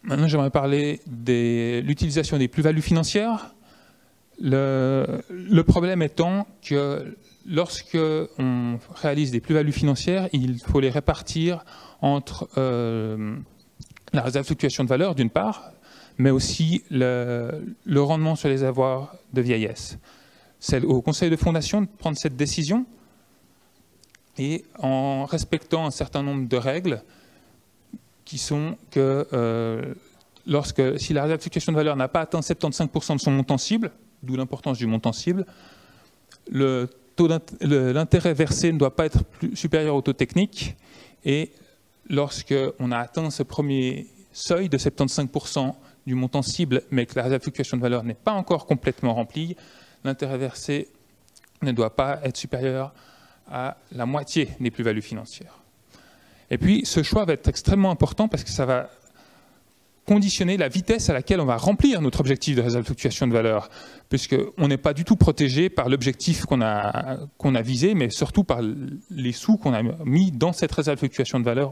Maintenant, j'aimerais parler de l'utilisation des plus-values financières. Le problème étant que lorsque on réalise des plus-values financières, il faut les répartir entre la réserve de fluctuation de valeur, d'une part, mais aussi le rendement sur les avoirs de vieillesse. C'est au conseil de fondation de prendre cette décision et en respectant un certain nombre de règles qui sont que si la réserve de fluctuation de valeur n'a pas atteint 75% de son montant cible, d'où l'importance du montant cible, l'intérêt versé ne doit pas être supérieur au taux technique, et lorsqu'on a atteint ce premier seuil de 75% du montant cible, mais que la réserve de fluctuation de valeur n'est pas encore complètement remplie, l'intérêt versé ne doit pas être supérieur à la moitié des plus-values financières. Et puis, ce choix va être extrêmement important parce que ça va conditionner la vitesse à laquelle on va remplir notre objectif de réserve de fluctuation de valeur, puisqu'on n'est pas du tout protégé par l'objectif qu'on a visé, mais surtout par les sous qu'on a mis dans cette réserve de fluctuation de valeur.